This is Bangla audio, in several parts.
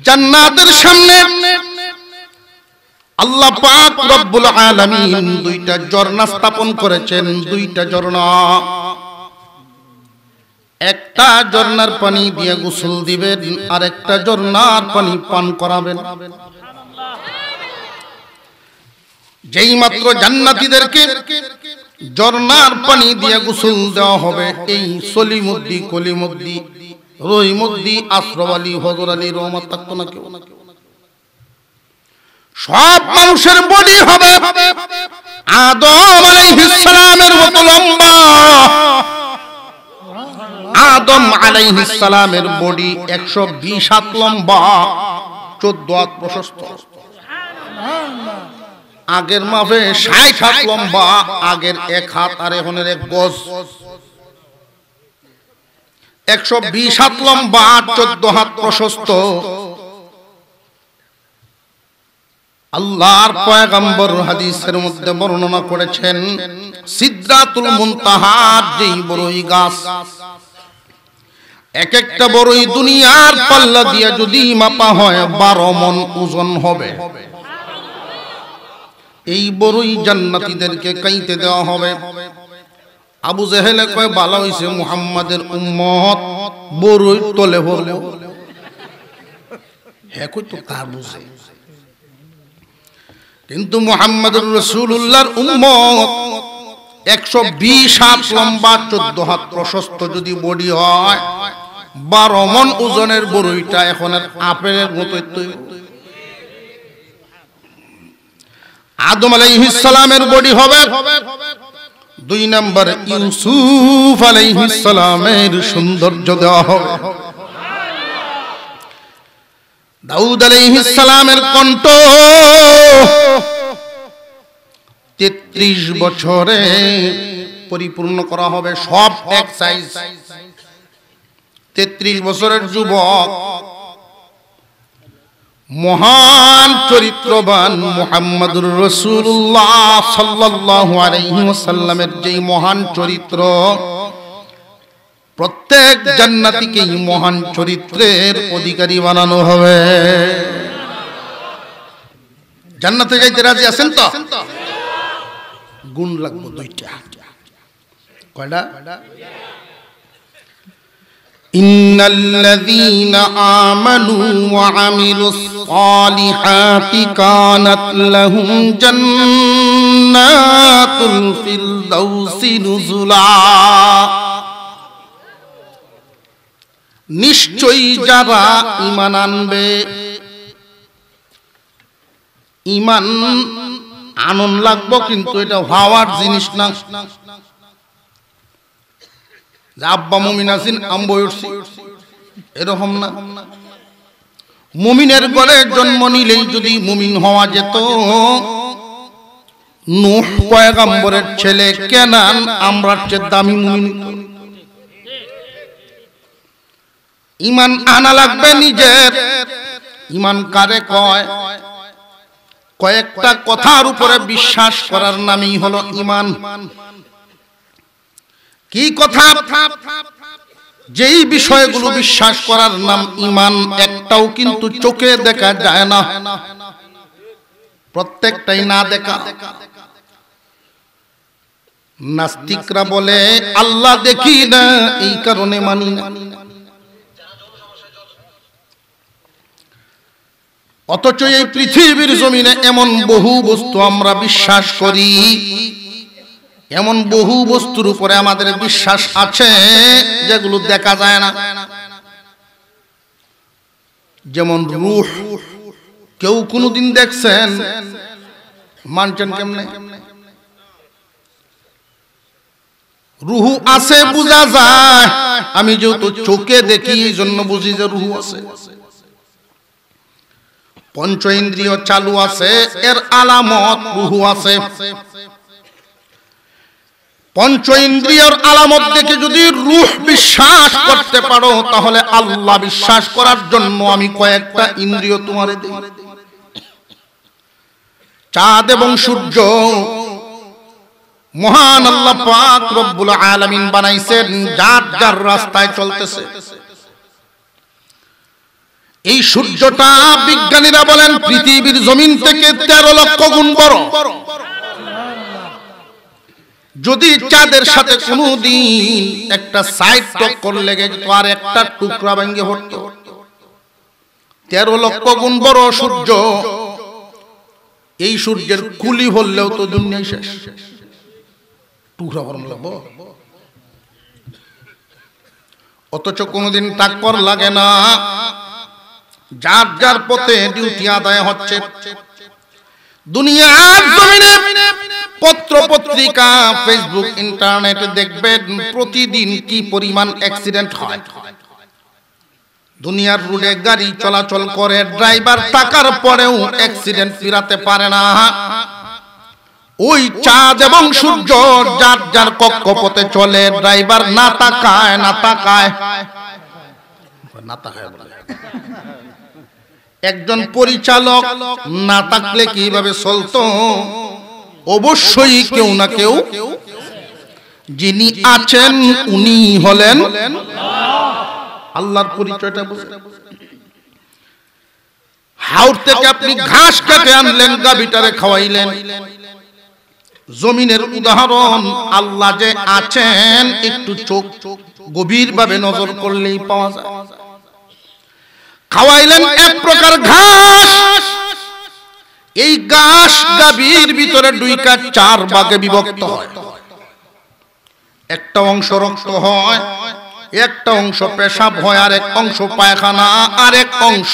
জান্নাতের সামনে আল্লাহ পাক রব্বুল আলামিন দুইটা ঝর্ণা স্থাপন করেছেন। দুইটা ঝর্ণা, একটা ঝর্ণার পানি দিয়ে গোসল দিবেন, আর একটা ঝর্ণার পানি পান করাবেন। যেই মাত্র জান্নাতীদেরকে ঝর্ণার পানি দিয়ে গোসল দেওয়া হবে, এই সলিমুদ্দি, কলিমুদ্দি, রহিমুদ্দি, আশরাফ আলী, হযরত আলী রহমত থাকতো না কেউ। সব মানুষের বডি হবে আদম আলাইহিস সালামের মতো লম্বা। আদম আলাইহিস সালামের বডি 120 হাত লম্বা, 14 হাত প্রশস্ত। আগের মাপে 60 হাত লম্বা, আগের 1 হাত আর এখনের 1 গজ। 120 হাত লম্বা, 14 হাত প্রশস্ত। আল্লাহর পয়গম্বর হাদিসের মধ্যে বর্ণনা করেছেন, সিদরাতুল মুনতাহার যেই বড়ই গাছ, এক একটা বড়ই দুনিয়ার পাল্লা দিয়ে যদি মাপা হয় 12 মণ ওজন হবে। এই বড়ই জান্নাতীদেরকে খাইতে দেওয়া হবে। আবু জেহেলে কয়, ভালো হইছে মুহাম্মাদের উম্মত বড়ই তলে ভরলো। হ্যাঁ, কই তো তার বুঝে, কিন্তু মুহাম্মদুর রাসূলুল্লাহর উম্মত 120 হাত লম্বা, 14 হাত প্রশস্ত যদি বডি হয়, 12 মণ ওজনের বড়ইটা এখন আপেলের মতো তৈরি। আদম আলাইহিস সালামের বডি হবে। 2 নম্বর ইউসুফ আলাইহিস সালামের সৌন্দর্য দেওয়া হবে। দাউদ আলাইহিস সালামের কণ্ঠ 33 বছরে পরিপূর্ণ করা হবে, সব এক সাইজ। 33 বছরের যুবক, মহান চরিত্রবান মুহাম্মদুর রাসূলুল্লাহ সাল্লাল্লাহু আলাইহি ওয়াসাল্লামের যেই মহান চরিত্র, প্রত্যেক জান্নাতীকে মহান চরিত্রের অধিকারী বানানো হবে। জান্নাতে যাইতে রাজি আছেন তো? গুণ লাগবে 2টা। কয়টা? ইন্নাল্লাযীনা আমানু ওয়া আমিলুস সালিহাতি কানাত লাহুম জান্নাতুল ফিরদাউসি নুজুলা। নিশ্চয়ই যারা ঈমান আনবে, ঈমান আনন্দ লাগবে, কিন্তু এটা হওয়ার জিনিস না। আব্বা মুমিন আছেন, আম্বই উঠছি, এরকম না। মুমিনের ঘরে জন্ম নিলেই যদি মুমিন হওয়া যেত, নূহ পয়গম্বরের ছেলে কেনান আমরার চেয়ে দামি মুমিন। ঈমান আনা লাগবে নিজের। ঈমান কারে কয়? কয়েকটা কথার উপরে বিশ্বাস করার নামই হলো ঈমান। কি কথা? যেই বিষয়গুলো বিশ্বাস করার নাম ঈমান, একটাও কিন্তু চোখে দেখা যায় না, প্রত্যেকটাই না দেখা। নাস্তিকরা বলে আল্লাহ দেখি না, এই কারণে মানি না। অথচ এই পৃথিবীর জমিনে এমন বহু বস্তু আমরা বিশ্বাস করি, এমন বহু বস্তুর উপরে আমাদের বিশ্বাস আছে যেগুলো দেখা যায় না। যেমন রূহ, কেউ কোনোদিন দেখছেন? মানছেন কেমনে? রূহ আছে বোঝা যায়, আমি যেহেতু চোখে দেখি এই জন্য বুঝি যে রূহ আছে। পঞ্চ ইন্দ্রিয় চালু আছে, এর আলামত রূহ আছে। পঞ্চ ইন্দ্রিয়র আলামত দেখে যদি রূহ বিশ্বাস করতে পারো, তাহলে আল্লাহ বিশ্বাস করার জন্য আমি কয়েকটা ইন্দ্রিয় তোমারে দেই। চাঁদ এবং সূর্য মহান আল্লাহ পাক রব্বুল আলামিন বানাইছেন, যার যার রাস্তায় চলতেছে। এই সূর্যটা বিজ্ঞানীরা বলেন পৃথিবীর জমিন থেকে 13 লক্ষ গুণ বড়। যদি চাঁদের সাথে কোনদিন একটা সাইড টক্কর লেগে যেত আর একটা টুকরা ভেঙে পড়তো, 13 লক্ষ গুণ বড় সূর্য, এই সূর্যের কুলি হলেও তো দুনিয়া শেষ, টুকরা ভরম লাগবো। অথচ কোনদিন টাক্কর লাগে না, যার যার পথে ডিউটি আদায় হচ্ছে। দুনিয়ার জমিনে পত্র পত্রিকা, ফেসবুক, ইন্টারনেটে দেখবেন প্রতিদিন কি পরিমাণ অ্যাক্সিডেন্ট হয়। দুনিয়ার রোডে গাড়ি চলাচল করে, ড্রাইভার টাকার পরেও অ্যাক্সিডেন্ট ফিরাতে পারে না। ওই চাঁদ এবং সূর্য যার যার কক্ষপথে চলে, ড্রাইভার না তাকায় না তাকায় না তাকায়। একজন পরিচালক না থাকলে কিভাবে চলতো? অবশ্যই কেউ না কেউ যিনি আছেন উনি হলেন আল্লাহর পরিচয়টা বুঝতে। হাওর থেকে আপনি ঘাস কেটে আনলেন, গাভীটারে খাওয়াইলেন। জমিনের উদাহরণ, আল্লাহ যে আছেন একটু চোখ গভীরভাবে নজর করলেই পাওয়া যায়। খাওয়াইলেন এক প্রকার ঘাস, এই ঘাস গাভীর ভিতরে 2-4 ভাগে বিভক্ত হয়। একটা অংশ রক্ত হয়, একটা অংশ পেশাব হয়, আর এক অংশ পায়খানা, আর এক অংশ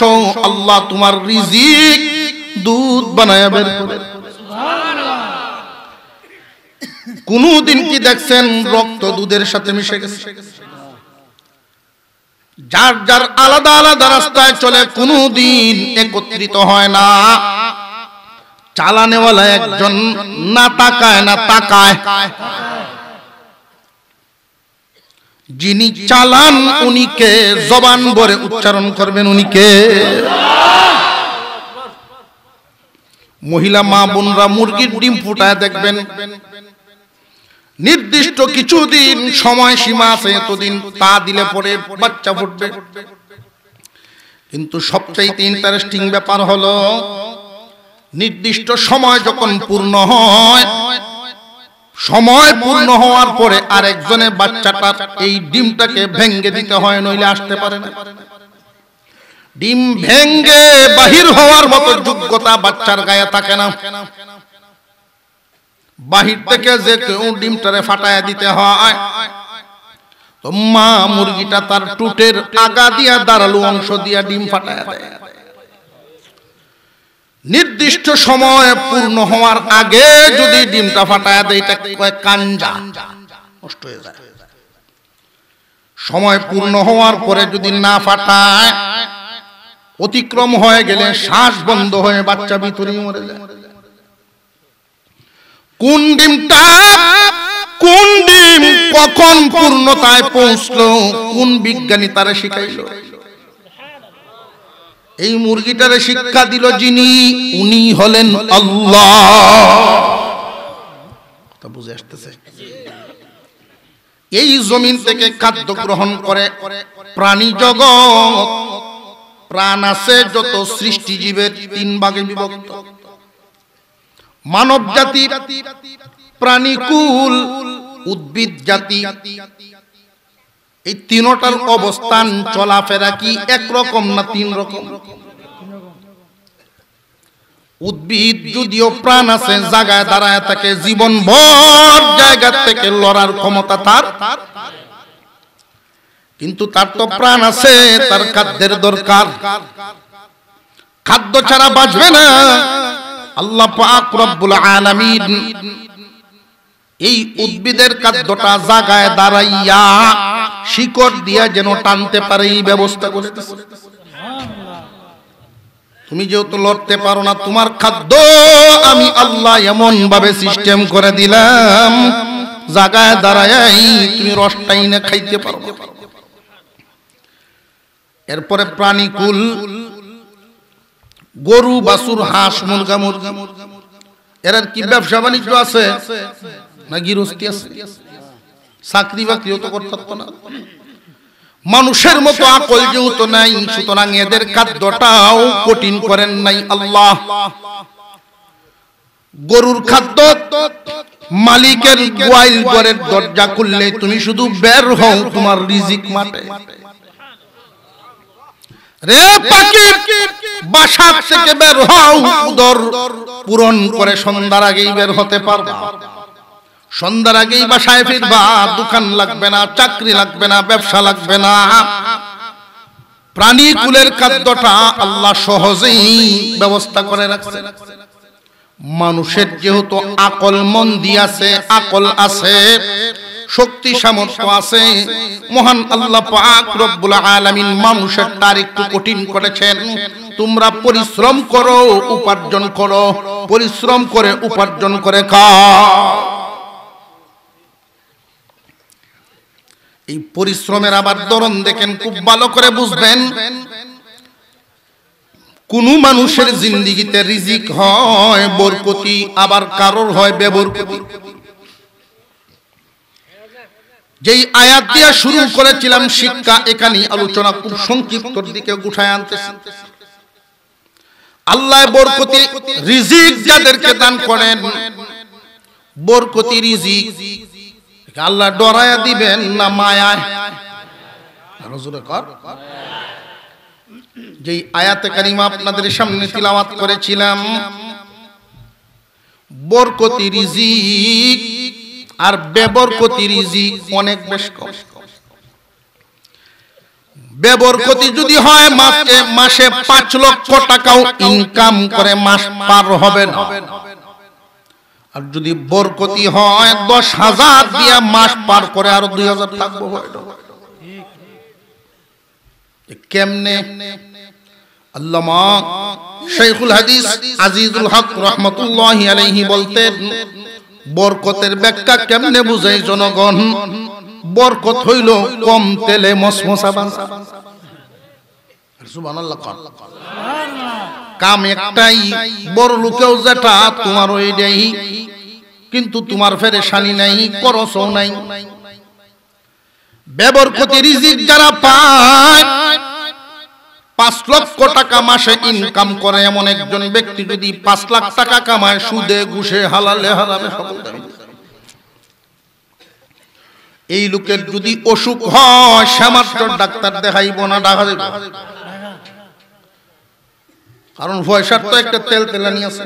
আল্লাহ তোমার রিজিক দুধ বানায়া বের করে। কোনদিন কি দেখছেন রক্ত দুধের সাথে মিশে গেছে? যার যার আলাদা আলাদা রাস্তায় চলে, কোনদিন একত্রিত হয় না। চালানেওয়ালা একজন না তাকায় না তাকায়, যিনি চালান উনিকে জবান ভরে উচ্চারণ করবেন উনিকে। মহিলা মা বোনরা মুরগির ডিম ফুটায় দেখবেন, নির্দিষ্ট কিছুদিন সময় সীমা আছে, এতদিন তা দিলে পরে বাচ্চা ফুটবে। কিন্তু সবচাইতে ইন্টারেস্টিং ব্যাপার হলো, নির্দিষ্ট সময় যখন পূর্ণ হয়, সময় পূর্ণ হওয়ার পরে আরেকজনের বাচ্চাটার এই ডিমটাকে ভেঙ্গে দিতে হয়, নইলে আসতে পারে না। ডিম ভেঙ্গে বাহির হওয়ার মতো যোগ্যতা বাচ্চার গায়ে থাকে না। বাহির থেকে যে কেউ ডিমটারে ফাটায় দিতে হয়, তো মা মুরগিটা তার টুটের আগা দিয়া দাঁড়ালো অংশ দিয়া ডিম ফাটায় দেয়। নির্দিষ্ট সময় পূর্ণ হওয়ার আগে যদি ডিমটা ফাটায় দেয়, এটা কাঞ্জা, নষ্ট হয়ে যায়। সময় পূর্ণ হওয়ার পরে যদি না ফাটায়, অতিক্রম হয়ে গেলে শ্বাস বন্ধ হয়ে বাচ্চা ভিতরেই মরে যায়। কোন ডিমটা, কোন ডিম কখন পূর্ণতায় পৌঁছলো, কোন বিজ্ঞানী তারা শিখাইলো? এই মুরগিটারে শিক্ষা দিল যিনি, উনি হলেন আল্লাহ। তা বুঝে আসতেছে? এই জমিন থেকে খাদ্য গ্রহণ করে প্রাণী জগৎ, প্রাণ আছে যত সৃষ্টিজীবের 3 ভাগে বিভক্ত। মানব জাতি, প্রাণীকুল, উদ্ভিদ জাতি, এই তিনটার অবস্থান চলাফেরা কি একরকম না 3 রকম? উদ্ভিদ যদিও প্রাণ আছে, জায়গায় দাঁড়ায় থাকে, জীবন ভর জায়গা থেকে লড়ার ক্ষমতা তার, কিন্তু তার তো প্রাণ আছে, তার খাদ্যের দরকার। খাদ্য ছাড়া বাঁচবে না। আল্লাহ পাক রব্বুল আলামিন এই উদ্ভিদের খাদ্যটা জায়গায় দাঁড়াইয়া শিকড় দিয়া যেন টানতে পারে এই ব্যবস্থা করে দিয়েছে। তুমি যেহেতু লড়তে পারো না, তোমার খাদ্য আমি আল্লাহ এমন ভাবে সিস্টেম করে দিলাম, জায়গায় দাঁড়াই তুমি রসটাই না খাইতে পারো। এরপরে প্রাণীকুল, গরু, বাছুর, হাঁস, মুরগা, এর কি ব্যবসা বাণিজ্য আছে না গৃহস্থী আছে? চাকরি বাকরিও তো করতে পারতো না। মানুষের মতো আকল যেহেতু নাই, সুতরাং এদের খাদ্যটাও কঠিন করেন নাই আল্লাহ। গরুর খাদ্য মালিকের গোয়াল ঘরের দরজা খুললে তুমি শুধু বের হও তোমার রিজিক মাঠে। রে পাখি বাসা থেকে বের হও, উদর পূরণ করে সন্ধ্যার আগেই বের হতে পারবা। সন্ধ্যার আগেই বাসায় ফিরবা, দোকান লাগবে না, চাকরি লাগবে না, ব্যবসা লাগবে না। প্রাণী কুলের খাদ্যটা আল্লাহ সহজেই ব্যবস্থা করে রাখছে। মানুষের যেহেতু আকল মন দিয়াছে, আকল আছে, শক্তি সামর্থ্য আছে, মহান আল্লাহ পাক রব্বুল আলামিন মানুষের তার একটু কঠিন করেছেন। তোমরা পরিশ্রম করো, উপার্জন করো, পরিশ্রম করে উপার্জন করে খাও। এই পরিশ্রমের আবার ধরন দেখেন, খুব ভালো করে বুঝবেন। কোন মানুষের জিন্দেগিতে রিজিক হয় বরকতি, আবার কারোর হয় বেবরকতি। যেই আয়াত দিয়ে শুরু করেছিলাম শিক্ষা, এখানে আলোচনা খুব সংক্ষিপ্তর দিকে উঠায় আনতেছি। আল্লাহ বরকতি রিজিক যাদেরকে দান করেন, বরকতি রিজিক আল্লাহ ডরায়া দিবেন না মায়ায়? যেই আয়াতে কারিমা আপনাদের সামনে তিলাওয়াত করেছিলাম, বরকতি রিজিক আর বেবরকতি রিজিক অনেক বেশ কম। বেবরকতি যদি হয় মাসে 5 লক্ষ টাকাও ইনকাম করে মাস পার হবে না, আর যদি বরকতি হয় 10,000 দিয়ে মাস পার করে আর 2,000 থাকবো। কেমনে? আল্লামা শাইখুল হাদিস আজিজুল হক রাহমাতুল্লাহি আলাইহি বলতেন, বরকতের ব্যাখ্যা কেমনে বুঝাই জনগণ? বরকত হইল কম তেলে মসমসা বাঁচা। সুবহানাল্লাহ। কাম একটাই, বড় লোকেও যেটা তোমার ওইটাই, কিন্তু তোমার পেরেশানি নাই, খরচও নাই। বেবরকতি রিজিক যারা পায়, 5 লক্ষ টাকা মাসে ইনকাম করে এমন একজন ব্যক্তি যদি 5 লাখ টাকা কামায় সুদে ঘুষে হালালে হারামে, এই লোকের যদি অসুখ হয় সামাত্র ডাক্তার দেখাইব না, ঢাকা দেব। কারণ পয়সার তো একটা তেল তেলানি আছে।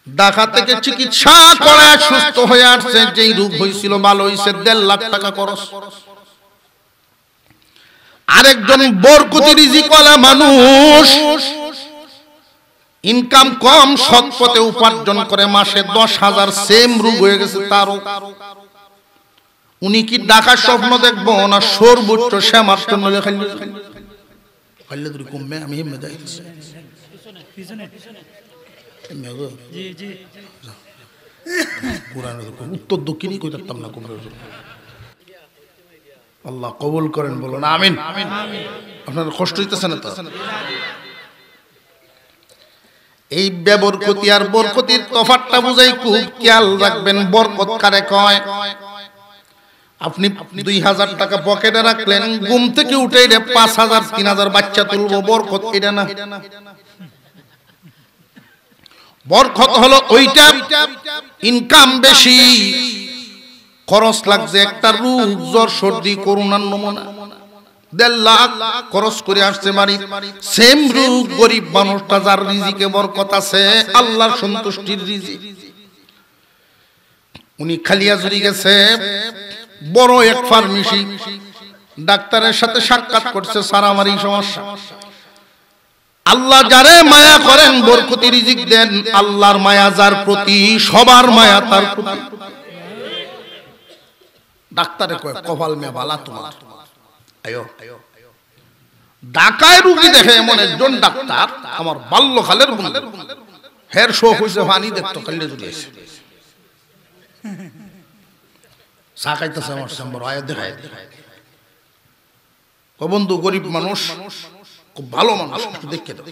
ঢাকা থেকে চিকিৎসা করে সুস্থ হয়ে আসছে, যেই রোগ হয়েছিল ভালো হয়েছে, 1.5 লাখ টাকা খরচ। আরেকজন বরকতি রিজিকওয়ালা মানুষ, ইনকাম কম, সৎ পথে উপার্জন করে, মাসে 10,000, সেম রোগ হয়ে গেছে তারও। উনি কি ঢাকার স্বপ্ন দেখবো না সর্বোচ্চ শ্যামার্থ নলে খাইলে খাইলে দূরে কমবে? আমি হেমে যাই উত্তর দক্ষিণই কই থাকতাম না। আল্লাহ কবুল করেন, বলুন আমিন। আপনার কষ্ট হইতেছে না তো? এই বেবরকতি আর বরকতির তফাৎটা বুঝাই খুব খেয়াল রাখবেন। বরকত কারে কয়? আপনি 2,000 টাকা পকেটে রাখলেন, ঘুম থেকে উঠে 5,000 3,000 বাচ্চা তুলবো, বরকত এটা না। বরকত হলো ওইটা ইনকাম বেশি, খরচ লাগছে একটা রোগ, জ্বর সর্দি করোনার নমুনা, 1.5 লাখ খরচ করে আসছে বাড়ি। সেম রোগ গরিব মানুষটা যার রিজিকে বরকত আছে, আল্লাহর সন্তুষ্টির রিজিক, উনি খালিয়াজুরি গেছে, বড় এক ফার্মেসি, ডাক্তারের সাথে সাক্ষাৎ করছে, স্যার আমার এই সমস্যা। আল্লাহ যারে মায়া করেন বরকতি রিজিক দেন। আল্লাহর মায়া যার প্রতি, সবার মায়া তার প্রতি। ডাক্তারে কয় কপাল মে বালা তোমার। আয়ো ঢাকায় রুগী দেখে এমন একজন ডাক্তার, আমার বাল্যকালের বন্ধু, হের শোক হইছে পানি দেখতো, কাল্লে জুড়ে এসে চা খাইতেছে আমার চেম্বার, আয় দেখায়। ও বন্ধু, গরিব মানুষ, খুব ভালো মানুষ, দেখে দাও।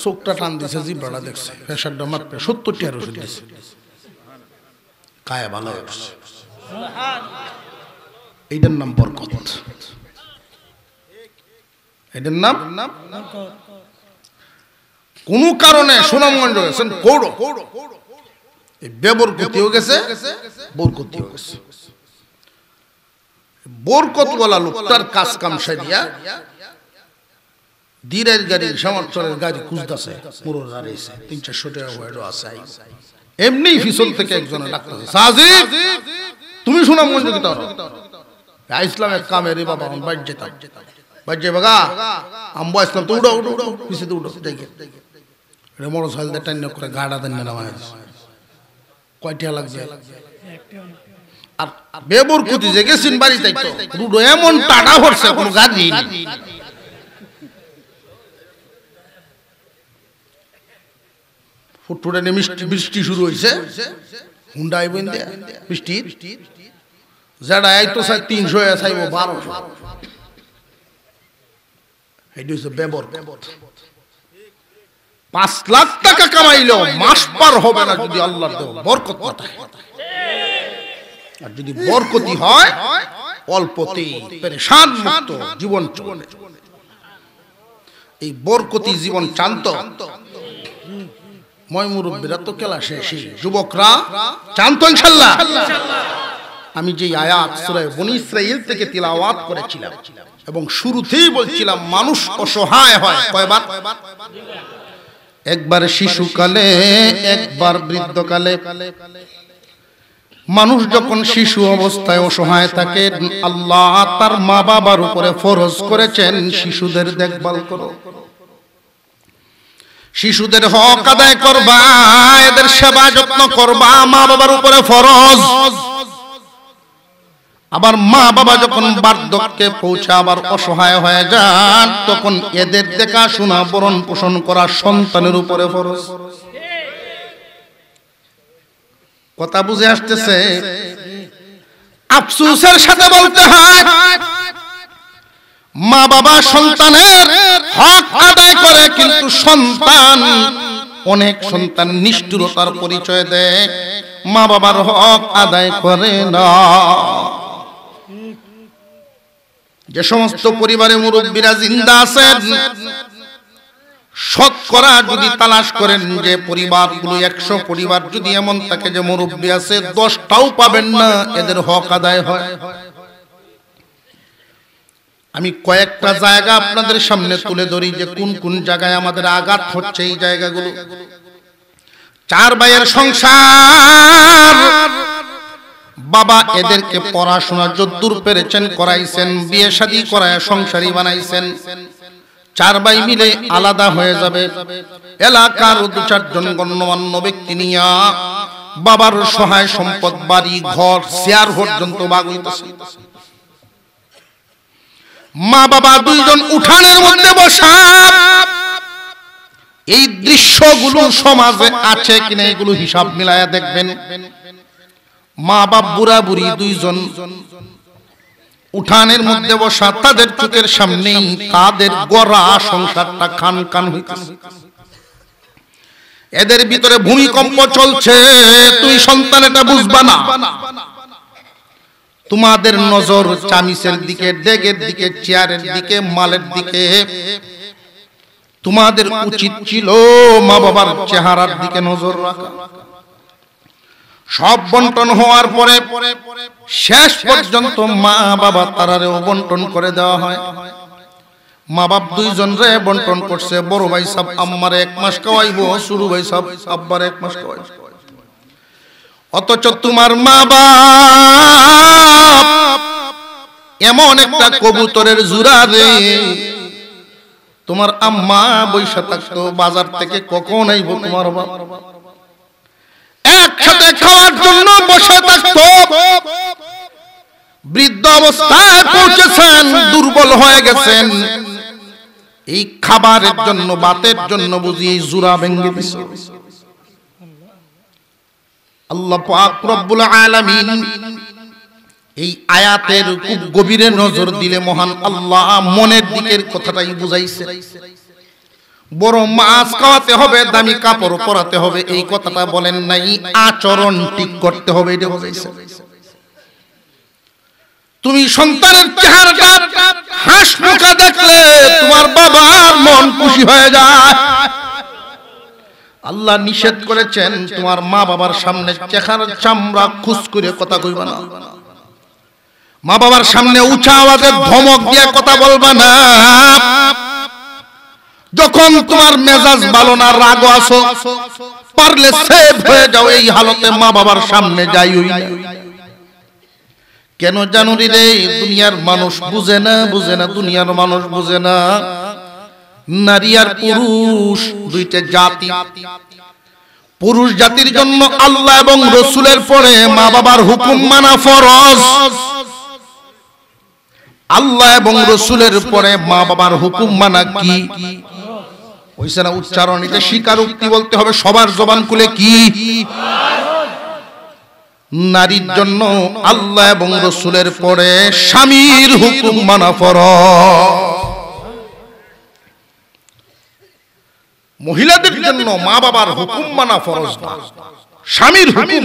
চোখটা টান দিছে, জিব্বাটা দেখছে, প্রেশারটা মাত্র 70 টাকার ওষুধ দিছে, কায়া ভালো হচ্ছে। এইটার নাম বরকত। এটার নাম কোন কারণে সুনামগঞ্জ গেছেন কৌড়, বেবরকতিও গেছে, বরকতিও গেছে। বরকতওয়ালা লোকটার কাজ কাম সারিয়া দিনের গাড়ি সামারচরের গাড়ি খুঁজতেছে, পুরো দাঁড়িয়েছে 300-400 টাকা ওয়েটও আছে। এমনি ফিসল থেকে একজনে ডাকতেছে, সাজিদ তুমি সুনামগঞ্জ কি তার ইসলামের কামে রে বাবা, আমি বাইর যেতাম, বাইর যাই বাগা আম্বু ইসলাম তো উড়ো উড়ো উড়ো পিছিয়ে উড়ো দেখে এটা মোটর সাইকেল দিয়ে টাইন করে গাড়া দেন না। কয়টা লাগছে? আর বেবরকতি যে গেছেন বাড়ি তাই তো রুডো এমন টাটা হচ্ছে কোনো গাড়ি নেই। ফুটফুটে মিষ্টি বৃষ্টি শুরু হয়েছে, হুন্ডা আইব বৃষ্টি যেটা এই তো 300 চাইব 1200। এটি হচ্ছে বেবরকত। 5 লাখ টাকা কামাইলেও মাস পার হবে না যদি আল্লাহর দেওয়া বরকত না থাকে। আর যদি বরকতি হয় অল্পতেই পেরেশান মুক্ত জীবন চলে। এই বরকতি জীবন চান্ত ময় মুরব্বীরা তো কেলা শেষ, যুবকরা চান্ত ইনশাআল্লাহ। আমি যে আয়াত সূরা বনী ইসরাঈল থেকে তিলাওয়াত করেছিলাম এবং শুরুতেই বলছিলাম মানুষ অসহায় হয় কয়বার? একবার শিশুকালে, একবার বৃদ্ধকালে। মানুষ যখন শিশু অবস্থায় অসহায় থাকে, আল্লাহ তার মা বাবার উপরে ফরজ করেছেন শিশুদের দেখভাল করো, শিশুদের হক আদায় করবা, এদের সেবা যত্ন করবা, মা বাবার উপরে ফরজ। আবার মা বাবা যখন বার্ধক্যে পৌঁছে আবার অসহায় হয়ে যান, তখন এদের দেখাশোনা ভরণ পোষণ করা সন্তানের উপরে ফরজ। কথা বুঝে আসতেছে? আফসোসের সাথে বলতে হয় মা বাবা সন্তানের হক আদায় করে, কিন্তু অনেক সন্তান নিষ্ঠুরতার পরিচয় দেয়, মা বাবার হক আদায় করে না। যে সমস্ত পরিবারে মুরব্বীরা জিন্দা আছেন, শতকরা যদি তালাশ করেন যে পরিবারগুলো 100 পরিবার যদি এমন থাকে যে মুরব্বী আছে, 10টাও পাবেন না এদের হক আদায় হয়। আমি কয়েকটা জায়গা আপনাদের সামনে তুলে ধরি যে কোন কোন জায়গায় আমাদের আঘাত হচ্ছে। এই জায়গাগুলো 4 ভাইয়ের সংসার, বাবা এদেরকে পড়াশোনা যদ্দূর পেরেছেন করাইছেন, বিয়ে শাদী করায় সংসারী বানাইছেন। 4 ভাই মিলে আলাদা হয়ে যাবে, এলাকার 2-4 জন গণ্যমান্য ব্যক্তি নিয়া বাবার সহায় সম্পদ, বাড়ি ঘর, শেয়ার পর্যন্ত ভাগ হইতেছে। মা বাবা 2 জন উঠানের মধ্যে বসা। এই দৃশ্যগুলো সমাজে আছে কিনা এগুলো হিসাব মিলায়া দেখবেন। মা বাপ বুড়া বুড়ি 2 জন উঠানের মধ্যে বসা, তাদের চোখের সামনেই তাদের গড়া সংসারটা খান খান হইতেছে। এদের ভিতরে ভূমিকম্প চলছে, তুই সন্তান এটা বুঝবা না। তোমাদের নজর চামিচের দিকে, ডেগের দিকে, চেয়ারের দিকে, মালের দিকে। তোমাদের উচিত ছিল মা বাবার চেহারার দিকে নজর রাখা। সব বন্টন হওয়ার পরে শেষ পর্যন্ত মা বাবা তারারে বন্টন করে দেওয়া হয়। মা বাপ 2 জন রে বন্টন করছে। বড় ভাই সাহেব আম্মারে 1 মাস খাওয়াইবো, ছোট ভাই সাহেব আব্বারে 1 মাস খাওয়াইবো। অথচ তোমার মা বাপ এমন একটা কবুতরের জোড়া রে, তোমার আম্মা বৈশা থাকতো, বাজার থেকে কখন আইবো তোমার বাপ, একসাথে খাওয়ার জন্য বসে থাকতো। বৃদ্ধ অবস্থায় পৌঁছেছেন, দুর্বল হয়ে গেছেন, এই খাবারের জন্য, বাতের জন্য বুঝি এই জোড়া ভেঙে দিছে। আল্লাহ পাক রব্বুল আলামিন এই আয়াতের খুব গভীরে নজর দিলে মহান আল্লাহ মনের দিকের কথাটাই বুঝাইছে। বড় মাছ খাওয়াতে হবে, দামি কাপড় পরাতে হবে, এই কথাটা বলেন নাই। আচরণ ঠিক করতে হবে, এটা বুঝাইছে। তুমি সন্তানের চেহারাটা হাসিমুখে দেখলে তোমার বাবার মন খুশি হয়ে যায়। আল্লাহ নিষেধ করেছেন তোমার মা বাবার সামনে চেহারার চামড়া খুশ করে কথা কইবা না, মা বাবার সামনে উঁচা আওয়াজে ধমক দিয়ে কথা বলবা না। যখন তোমার মেজাজ ভালো না, রাগ আসো, পারলে সেভ হয়ে যাও, এই হালতে মা বাবার সামনে যাইই না। কেন জানো রে, দুনিয়ার মানুষ বুঝে না, দুনিয়ার মানুষ বুঝে না। নারী আর পুরুষ দুইটা জাতি। পুরুষ জাতির জন্য আল্লাহ এবং রসুলের পরে মা বাবার হুকুম মানা ফরজ। আল্লাহ এবং রসুলের পরে মা বাবার হুকুম মানা কি হইছে না? উচ্চারণ, এটা স্বীকারোক্তি বলতে হবে সবার জবান খুলে। কি? নারীর জন্য আল্লাহ এবং রসুলের পরে স্বামীর হুকুম মানা ফরজ। মহিলাদের জন্য মা বাবার হুকুম মানা ফরজ না, স্বামীর হুকুম।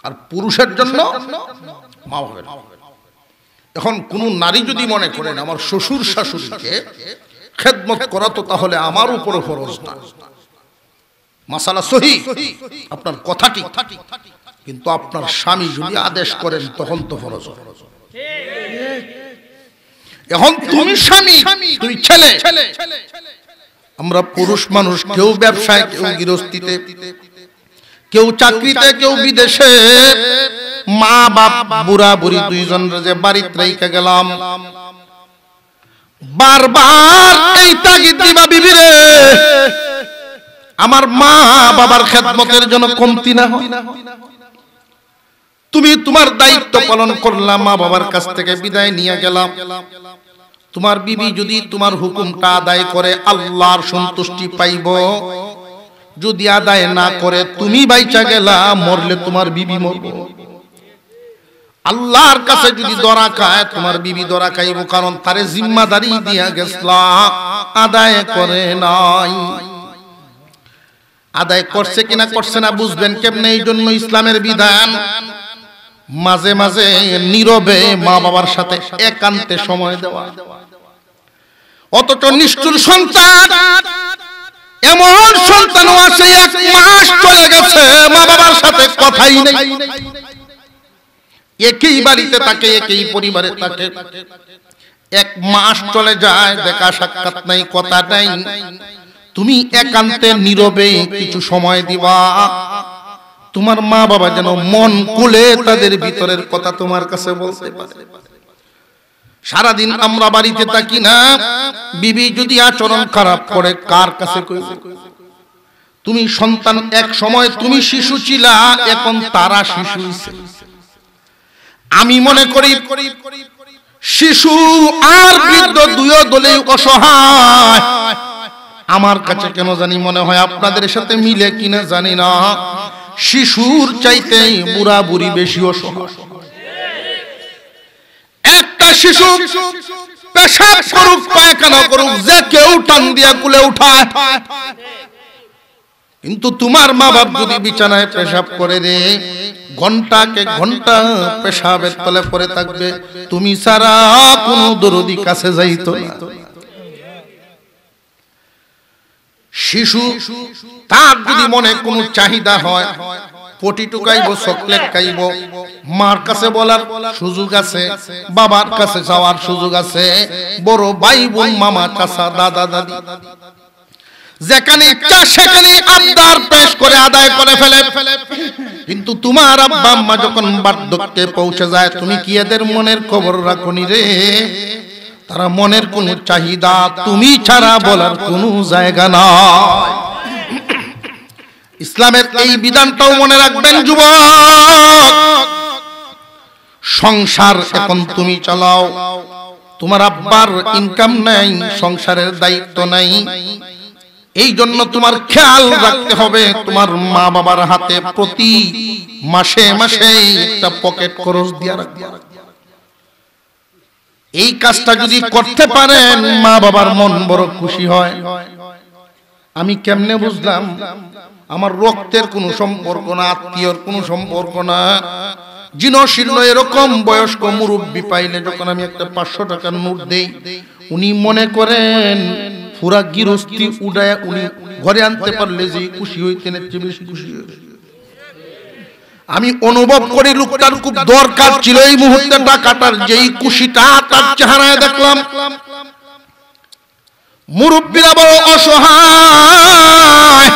আর পুরুষের জন্য মা বাবার। এখন কোন নারী যদি মনে করেন আমার শ্বশুর শাশুড়িকে খেদমত করা তো তাহলে আমার উপরে ফরজ না, মাসালা সহিহ, আপনার কথা ঠিক, কিন্তু আপনার স্বামী যদি আদেশ করেন তখন তো ফরজ। এখন তুমি স্বামী, তুই ছেলে। আমরা পুরুষ মানুষ, কেউ ব্যবসায়, কেউ গৃহস্থিতে, কেউ চাকরিতে, কেউ বিদেশে। মা বাপ বুড়া বুড়ি দুইজন যে বাড়িতে রেখে গেলাম, বারবার এই তাগিদ দিবা বিবিরে আমার মা বাবার খেদমতের জন্য কমতি না হয়। তুমি তোমার দায়িত্ব পালন করলাম, মা বাবার কাছ থেকে বিদায় নিয়ে গেলাম। তোমার বিবি যদি তোমার হুকুমটা আদায় করে আল্লাহর সন্তুষ্টি পাইব, যদি আদায় না করে তুমি বাইচা গেলা, মরলে তোমার বিবি মরবে। আল্লাহর কাছে যদি ধরা খায় তোমার বিবি ধরা খাইব, কারণ তারে জিম্মাদারি দিয়া গেছলা, আদায় করে নাই। আদায় করছে কিনা করছে না বুঝবেন কেমনে? এই জন্য ইসলামের বিধান মাঝে মাঝে নীরবে মা বাবার সাথে একান্তে সময় দেওয়া। অথচ নিষ্ঠুর সন্তান, এমন সন্তানও আছে 1 মাস চলে গেছে মা বাবার সাথে কথাই নেই। একই বাড়িতে থাকে, একই পরিবারে থাকে, 1 মাস চলে যায়, দেখা সাক্ষাৎ নাই, কথা নাই। তুমি একান্তে নীরবে কিছু সময় দিবা, তোমার মা বাবা যেন মন খুলে তাদের ভিতরের কথা তোমার কাছে বলতে পারে। সারাদিন আমরা বাড়িতে থাকি না, বিবি যদি আচরণ খারাপ করে কার কাছে কইবে? তুমি সন্তান, এক সময় তুমি শিশু ছিলা, এখন তারা শিশু হইছে। আমি মনে করি শিশু আর বৃদ্ধ দুই দলেই অসহায়। আমার কাছে কেন জানি মনে হয়, আপনাদের সাথে মিলে কিনা জানি না, শিশুর চাইতে বুড়া বুড়ি বেশি অসহায়। একটা শিশু পেশাব করুক, পায়খানা করুক, যে কেউ টান দিয়া কুলে উঠায়। কিন্তু তোমার মা বাপ যদি বিছানায় পেশাব করে রে, ঘন্টাকে ঘন্টা পেশাবের তলে পড়ে থাকবে, তুমি সারা কোন দরদি কাছে যাইতো না। শিশু তার যদি মনে কোনো চাহিদা হয়, পটি টুকাইব, চকলেট খাইব, মার কাছে বলার সুযোগ আছে, বাবার কাছে যাওয়ার সুযোগ আছে, বড় ভাই বোন, মামা, চাচা, দাদা, দাদি, যেখানে ইচ্ছা সেখানে আবদার পেশ করে আদায় করে ফেলে। কিন্তু তোমার আব্বা আম্মা যখন বার্ধক্যে পৌঁছে যায়, তুমি কি এদের মনের খবর রাখনি রে? তারা মনের কোন চাহিদা তুমি ছাড়া বলার কোনো জায়গা নাই। ইসলামের এই বিধানটাও মনে রাখবেন যুবক। সংসার এখন তুমি চালাও, তোমার আব্বার ইনকাম নাই, সংসারের দায়িত্ব নাই। এই জন্য তোমার খেয়াল রাখতে হবে তোমার মা বাবার হাতে প্রতি মাসে মাসে একটা পকেট খরচ দিয়া রাখবে। এই কাজটা যদি করতে পারেন, মা বাবার মন বড় খুশি হয়। আমি কেমনে বুঝলাম? আমার রক্তের কোনো সম্পর্ক না, আত্মীয়র কোনো সম্পর্ক না, জীর্ণ এরকম বয়স্ক মুরব্বী পাইলে যখন আমি একটা 500 টাকার নোট দেই, উনি মনে করেন পুরা গৃহস্থী উড়ায়া উনি ঘরে আনতে পারলে যে খুশি হইতেন, এর বেশি খুশি হইতেন। আমি অনুভব করি লোকটার খুব দরকার ছিল এই মুহূর্তে টাকাটার, যেই খুশিটা তার চেহারায় দেখলাম। মুরব্বীরা বড় অসহায়।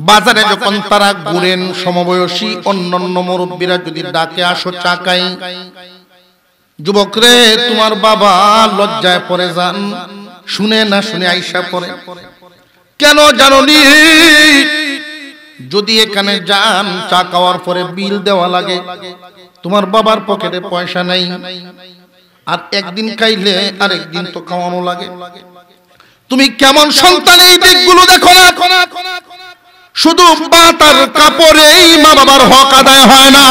বাজারে যখন তারা ঘুরেন, সমবয়সী অন্যান্য মুরব্বীরা যদি ডাকে আসো চা খাই, যুবক রে তোমার বাবা লজ্জায় পড়ে যান, শুনে না শুনে আইসা পড়ে। কেন জানোনি? যদি এখানে যান চা খাওয়ার পরে বিল দেওয়া লাগে, তোমার বাবার পকেটে পয়সা নাই, আর একদিন খাইলে আর একদিন তো খাওয়ানো লাগে। তুমি কেমন সন্তান, এই দিকগুলো দেখো না। শুধু বাতার কাপড়েই মা বাবার হক আদায় হয় না,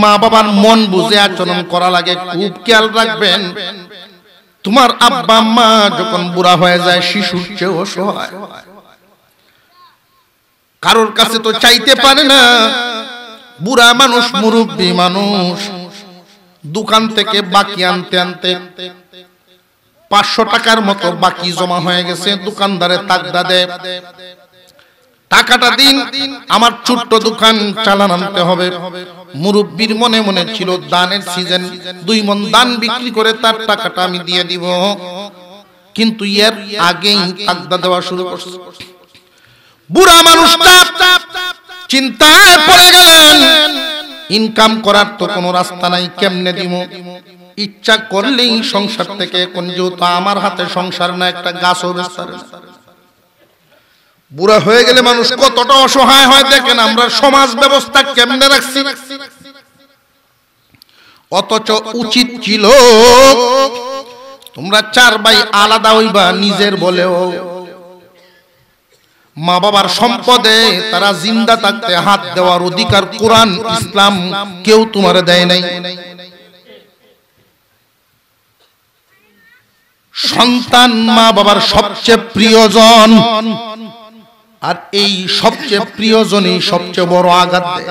মা বাবার মন বুঝে আচরণ করা লাগে। খুব খেয়াল রাখবেন, তোমার আব্বা মা যখন বুড়া হয়ে যায় শিশুর চেয়েও অসহায়। কারোর কাছে তো চাইতে পারে না। বুড়া মানুষ, মুরব্বী মানুষ, দোকান থেকে বাকি আনতে আনতে 500 টাকার মতো বাকি জমা হয়ে গেছে। দোকানদারে তাকদা দেয়, টাকাটা দিন, আমার ছোট্ট দোকান চালান আনতে হবে। মুরব্বীর মনে মনে ছিল দানের সিজন, 2 মণ দান বিক্রি করে তার টাকাটা আমি দিয়ে দিব। কিন্তু এর আগেই তাকদা দেওয়া শুরু করছে। বুড়া মানুষটা চিন্তায় পড়ে গেলেন, ইনকাম করার তো কোনো রাস্তা নাই, কেমনে দিব? ইচ্ছা করলেই সংসার থেকে, এখন যেহেতু আমার হাতে সংসার না, একটা গাছও বেচতে পারে না। বুড়া হয়ে গেলে মানুষ কতটা অসহায় হয় দেখেন। আমরা সমাজ ব্যবস্থা কেমনে রাখছি। অথচ উচিত ছিল তোমরা 4 ভাই আলাদা হইবা, নিজের বলেও মা বাবার সম্পদে তারা জিন্দা থাকতে হাত দেওয়ার অধিকার কোরআন ইসলাম কেউ তোমারে দেয় নাই। সন্তান মা বাবার সবচেয়ে প্রিয়জন, আর এই সবচেয়ে প্রিয়জনই সবচেয়ে বড় আঘাত দেয়।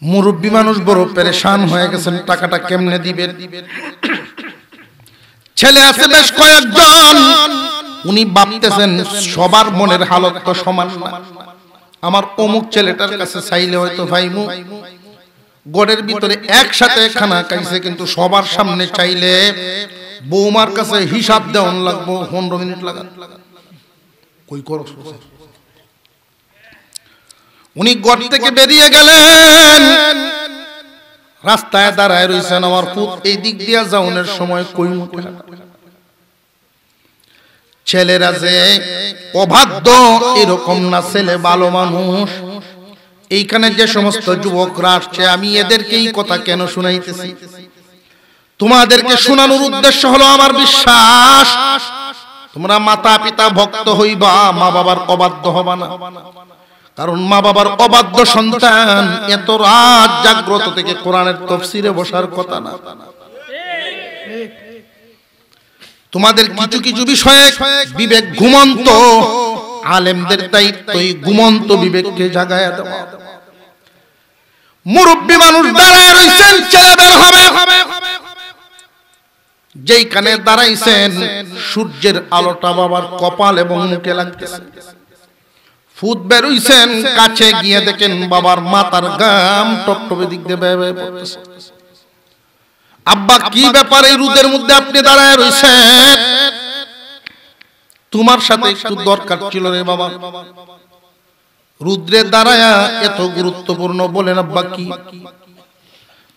মুরব্বী মানুষ বড় পেরেশান হয়ে গেছেন, টাকাটা কেমনে দিবেন। ছেলে আছে বেশ কয়েকজন, উনি ভাবতেছেন সবার মনের হালত তো সমান না। আমার অমুক ছেলেটার কাছে চাইলে হয়তো ভাইমু, গড়ের ভিতরে একসাথে খানা খাইছে, কিন্তু সবার সামনে চাইলে বৌমার কাছে হিসাব দেওয়ান লাগবো, 15 মিনিট লাগান। কই করো, উনি গড় থেকে বেরিয়ে গেলেন, রাস্তায় দাঁড়ায় রয়েছেন। আমার পুত এই দিক দিয়া যাওয়ার সময় কই মুখে ছেলেরা যে অবাধ্য এরকম না, ছেলে ভালো মানুষ। এইখানে যে সমস্ত যুবকরা আসছে, আমি এদেরকে এই কথা কেন শুনাইতেছি? তোমাদেরকে শোনানোর উদ্দেশ্য হলো আমার বিশ্বাস তোমরা মাতা পিতা ভক্ত হইবা, মা বাবার অবাধ্য হবা না। কারণ মা বাবার অবাধ্য সন্তান এত রাত জাগ্রত থেকে কোরআনের তাফসীরে বসার কথা না। তোমাদের কিছু কিছু বিষয়ে বিবেক ঘুমন্ত, আলেমদের দায়িত্ব এই ঘুমন্ত বিবেককে জাগায়া দেওয়া। মুরব্বী মানুষ দাঁড়ায় রইছেন, ছেলে বের হবে। যেইখানে দাঁড়াইছেন সূর্যের আলোটা বাবার কপাল এবং মুখে লাগতেছে। ফুট বের হইছেন, কাছে গিয়ে দেখেন বাবার মাথার গাম টপটপে দিক দিয়ে বেয়ে বেয়ে পড়তেছে। আব্বা কি ব্যাপার, এই রোদের মধ্যে আপনি দাঁড়ায় রইছেন? তোমার সাথে একটু দরকার ছিল রে বাবা। রুদ্রে দাঁড়ায়া এত গুরুত্বপূর্ণ বলেন, আব্বা কি?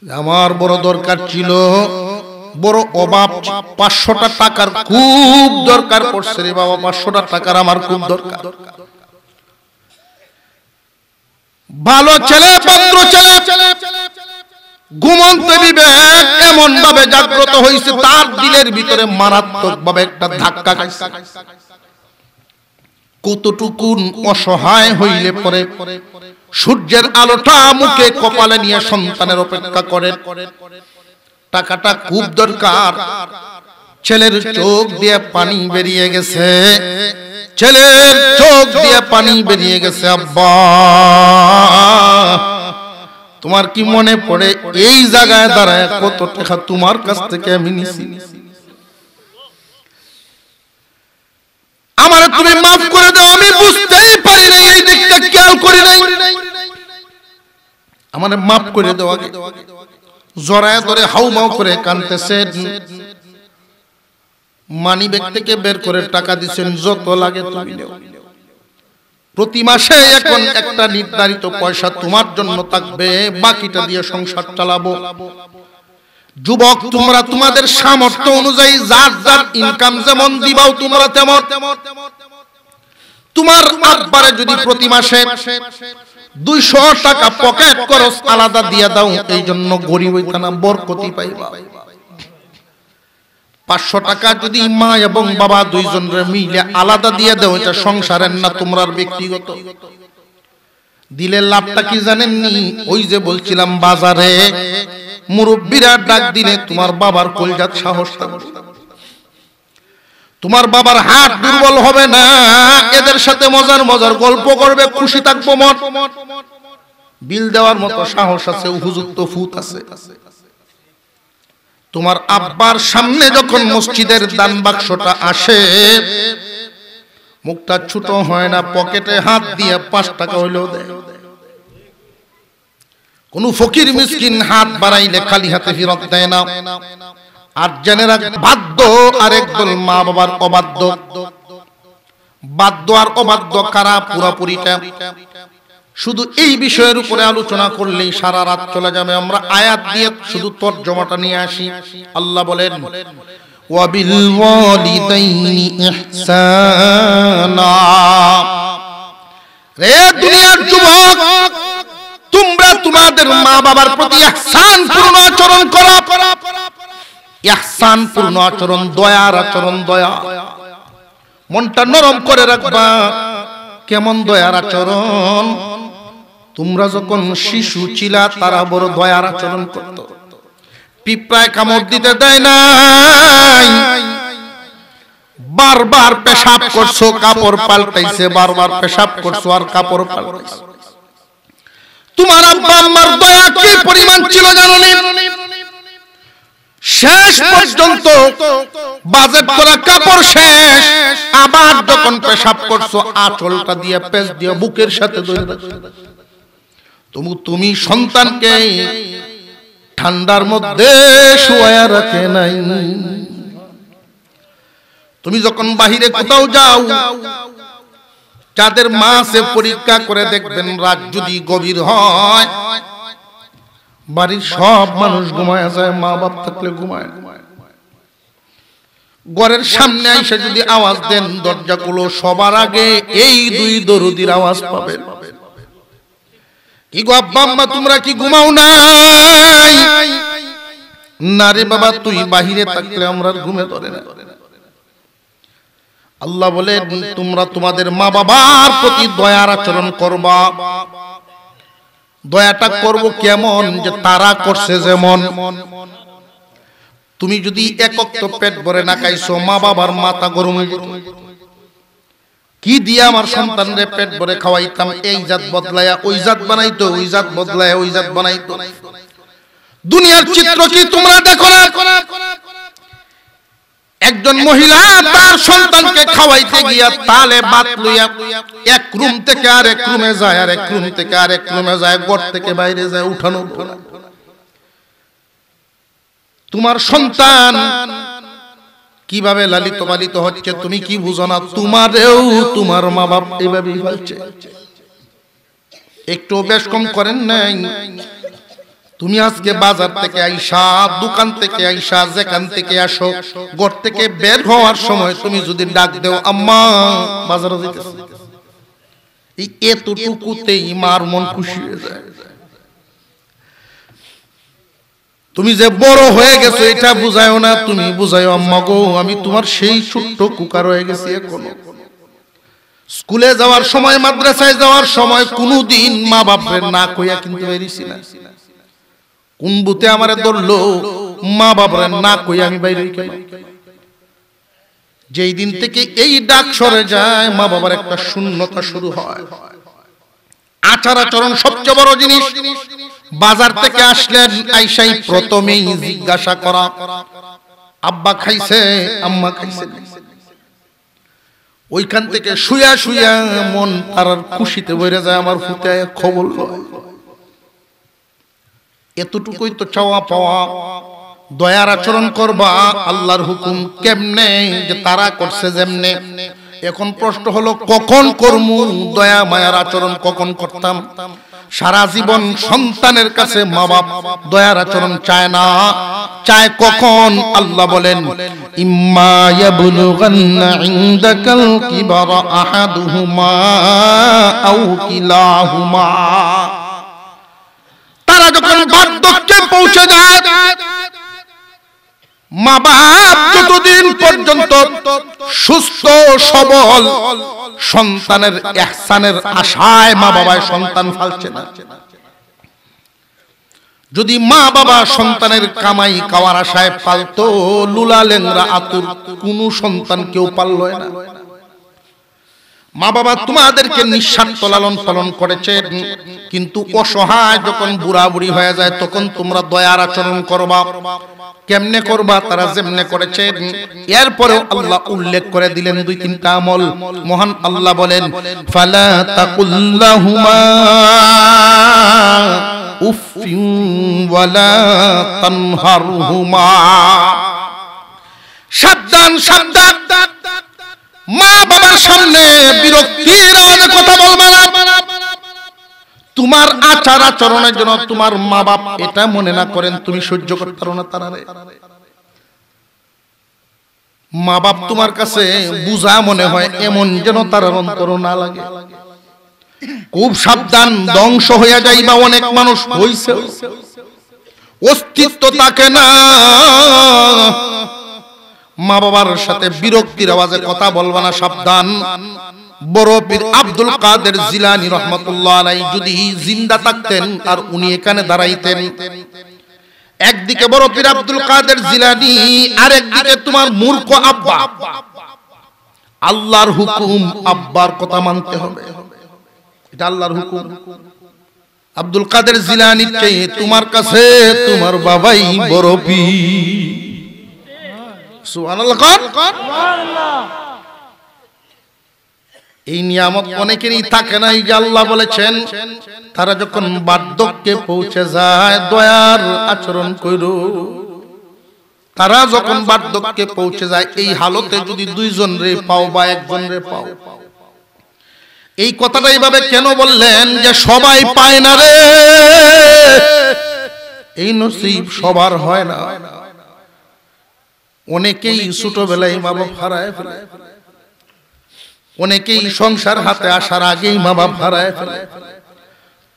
আমার বড় দরকার ছিল, বড় অভাব, 500টা টাকার খুব দরকার পড়ছে রে বাবা, 500টা টাকার আমার খুব দরকার। ভালো ছেলে, ভদ্র ছেলে, ঘুমন্ত বিবেক এমন ভাবে জাগ্রত হয়েছে, তার দিলের ভিতরে মারাত্মক ভাবে একটা ধাক্কা খাইছে। কতটুকু অসহায় হইলে পরে সূর্যের আলোটা মুখে কপালে নিয়ে সন্তানের অপেক্ষা করে। টাকাটা খুব দরকার, ছেলের চোখ দিয়ে পানি বেরিয়ে গেছে। ছেলের চোখ দিয়ে পানি বেরিয়ে গেছে। আব্বা, তোমার কি মনে পড়ে এই জায়গায় দাঁড়ায় কত টাকা তোমার কাছ থেকে আমি নিছি? আমারে তুমি মাফ করে দাও, আমি বুঝতেই পারি নাই, এই দিকটা খেয়াল করি নাই, আমারে মাফ করে দাও। আগে জড়ায় ধরে হাউমাউ করে কাঁদতেছেন। মানি ব্যাগ থেকে বের করে টাকা দিচ্ছেন, যত লাগে তুমি নাও। প্রতি মাসে এখন একটা নির্ধারিত পয়সা তোমার জন্য থাকবে, বাকিটা দিয়ে সংসার চালাবো। যুবক, তোমরা তোমাদের সামর্থ্য অনুযায়ী যার যার ইনকাম যেমন দিবাও তোমরা তেমন। তোমার আব্বারে যদি প্রতি মাসে 200 টাকা পকেট খরচ আলাদা দিয়ে দাও, এই জন্য গরিব হইতা না, বরকতি পাইবা। 500 টাকা যদি মা এবং বাবা দুইজনের মিলে আলাদা দিয়ে দাও, এটা সংসারের না তোমার ব্যক্তিগত। দিলে লাভটা কি জানেননি? ওই যে বলছিলাম, বাজারে মুরব্বীরা ডাক দিলে তোমার বাবার কলজাত সাহস থাকবে, তোমার বাবার হাত দুর্বল হবে না, এদের সাথে মজার মজার গল্প করবে, খুশি থাকবো মন। বিল দেওয়ার মতো সাহস আছে, উপযুক্ত ফুত আছে। তোমার আব্বার সামনে যখন মসজিদের দান বাক্সটা আসে, মুখটা ছোট হয় না, পকেটে হাত দিয়ে 5 টাকা হইলেও দেয়। কোন ফকির মিসকিন হাত বাড়াইলে খালি হাতে ফেরত দেয় না। আর জেনে রাখ, বাধ্য আর একদল মা বাবার অবাধ্য। বাধ্য আর অবাধ্য কারা? পুরোপুরিটা। শুধু এই বিষয়ের উপরে আলোচনা করলেই সারা রাত চলে যাবে। আমরা আয়াত দিয়ে শুধু তরজমাটা নিয়ে আসি। আল্লাহ বলেন, ওয়াবিল ওয়ালিদাইনি ইহসানা। রে দুনিয়ার যুবক, তোমরা তোমাদের মা বাবার প্রতি ইহসান পূর্ণ আচরণ করো। ইহসান পূর্ণ আচরণ, দয়ার আচরণ, দয়া। মনটা নরম করে রাখবা। কেমন দয়ার আচরণ? তোমরা যখন শিশু ছিলা, তারা বড় দয়ার আচরণ করত। পিঁপড়ায় কামড় দিতে দেয় নাই, বারবার পেশাব করছো, কাপড় পাল্টাইছে, বারবার পেশাব করছো আর কাপড় পাল্টাইছে। তোমার আব্বা আম্মার দয়া কি পরিমাণ ছিল জানো নি? শেষ পর্যন্ত বাজেট করা কাপড় শেষ, আবার যখন পেশাব করছো, আঁচলটা দিয়ে পেঁচ দিয়ে বুকের সাথে ধরে রাখছো। তুমি সন্তানকে ঠান্ডার মধ্যে শুয়ায়া রাখে নাই। তুমি যখন বাহিরে কোথাও যাও, যাদের মা আছে পরীক্ষা করে দেখবেন, রাত যদি গভীর হয়, বাড়ির সব মানুষ ঘুমায় যায়, মা বাপ থাকলে ঘুমায়। ঘরের সামনে এসে যদি আওয়াজ দেন, দরজা খুলো, সবার আগে এই 2 দরুদির আওয়াজ পাবেন। কি গো আব্বা আম্মা, তোমরা কি ঘুমাও নাই? না রে বাবা, তুই বাহিরে থাকলে আমরা ঘুমে ধরে না। আল্লাহ বলে, তোমরা তোমাদের মা বাবার প্রতি দয়ার আচরণ করবা। দয়াটা করব কেমন? যে তারা করছে যেমন। তুমি যদি একক তো পেট ভরে না খাইছো, মা বাবার মাথা গরম হয়ে যেত। কি দিয়ে আমার সন্তানরে পেট ভরে খাওয়াইতাম, এই জাত বদলায়া ওই জাত বানাইতো, ওই জাত বদলায়া ওই জাত বানাইতো। দুনিয়ার চিত্র কি তোমরা দেখো না? একজন মহিলা তার সন্তানকে খাওয়াইতে গিয়া তালে বাত লইয়া এক রুম থেকে আরেক রুমে যায়, আর এক রুম থেকে আরেক রুমে যায়, ঘর থেকে বাইরে যায়, উঠানো। তোমার সন্তান কিভাবে লালিত পালিত হচ্ছে তুমি কি বুঝো না? তোমারেও তোমার মা বাপ এইভাবেই বলছে। একটু বেশ কম করেন নাই? তুমি আজকে বাজার থেকে আইসা, দোকান থেকে আইসা, যেখান থেকে আসো, ঘর থেকে বের হওয়ার সময় তুমি যদি ডাক দেও, আম্মা বাজারে যাইতেছি, এই এতটুকুতেই মার মন খুশি হয়ে যায়। তুমি যে বড় হয়ে গেছো এটা বুঝায়ও না, তুমি বুঝায়ও, আম্মা গো আমি তোমার সেই ছোট্ট কুকার হয়ে গেছি এখনো। স্কুলে যাওয়ার সময়, মাদ্রাসায় যাওয়ার সময় কোনদিন মা বাপের না কইয়া কিন্তু বেরিয়েছি না। কোন বুতে আমারে ধরলো, মা বাপরে না কইয়া আমি বাইরে কেন? যেই দিন থেকে এই ডাক সরে যায় মা বাবার একটা শূন্যতা শুরু হয়। আচার আচরণ সবচেয়ে বড় জিনিস। বাজার থেকে আসলেন, আইসাই প্রথমেই জিজ্ঞাসা করা আব্বা খাইছে, আম্মা খাইছে। ওইখান থেকে শুয়া শুয়া মন আর খুশিতে ভরে যায়, আমার ফুটায় খবর লয়। এতটুকুই তো চাওয়া পাওয়া। দয়ার আচরণ করবা, আল্লাহর হুকুম কেমনে যে তারা করছে যেমনে। এখন প্রশ্ন হলো কখন করমু দয়া মায়ার আচরণ, কখন করতাম? সারা জীবন সন্তানের কাছে মা বাপ দয়ার আচরণ চায় না, চায় কখন? আল্লাহ বলেন ইম্মা ইয়াবলুগান্না ইনদাকাল কিবারা আহাদুহুমা আও কিলাহুমা। তারা যখন বার্ধক্যে পৌঁছে যায়, মা বাপ যতদিন পর্যন্ত সুস্থ সবল সন্তানের ইহসানের আশায় মা বাবায় সন্তান ফালছে না। যদি মা বাবা সন্তানের কামাই খাওয়ার আশায় পালতো, লুলা লেংরা আতুর কোন সন্তান কেউ পাললো না। মা বাবা তোমাদেরকে নিঃস্বার্থ লালন পালন করেছে, কিন্তু অসহায় যখন বুড়া বুড়ি হয়ে যায় তখন তোমরা দয়ার আচরণ করবা। কেমনে করবা? তারা যেমনে করেছে। এরপরেও আল্লাহ উল্লেখ করে দিলেন দুই তিনটা আমল। মহান আল্লাহ বলেন ফালা তাকুল্লাহুমা উফিন ওয়ালা তানহারহুমা। সাবধান সাবধান, মা বাবার সামনে বিরক্তির আওয়াজে কথা বলবা না। তোমার আচার আচরণের জন্য তোমার মা বাপ এটা মনে না করেন তুমি সহ্য করতে পারো না তারারে। মা বাপ তোমার কাছে বুঝা মনে হয়, এমন যেন তার অন্তর না লাগে। খুব সাবধান, ধ্বংস হয়ে যাইবা। অনেক মানুষ হইছে, অস্তিত্ব থাকে না। মা বাবার সাথে বিরক্তির আওয়াজে কথা বলবা না, সাবধান। বড় পীর আব্দুল কাদের জিলানী রহমাতুল্লাহ আলাইহি যদি জিন্দা থাকতেন আর উনি এখানে দাঁড়াইতেন, একদিকে বড় পীর আব্দুল কাদের জিলানী আর একদিকে তোমার মূর্খ আব্বা। আল্লাহর হুকুম, আব্বার কথা মানতে হবে, এটা আল্লাহর হুকুম। আব্দুল কাদের জিলানীর চেয়ে তোমার কাছে তোমার বাবাই বড় পীর। সুবহানাল্লাহ। সুবহানাল্লাহ। এই নিয়ামত অনেকেরই থাকে না। এই যে আল্লাহ বলেছেন তারা যখন বার্ধক্যে পৌঁছে যায় দয়ার আচরণ করো। তারা যখন বার্ধক্যে পৌঁছে যায়, এই হালতে যদি দুইজন রে পাও বা একজন রে পাও, এই কথাটা এইভাবে কেন বললেন যে সবাই পায় না রে, এই নসিব সবার হয় না। অনেকেই ছোটবেলায় মা বাপ হারায় ফেলে, অনেকেই সংসার হাতে আসার আগেই মা বাপ হারায় ফেলে,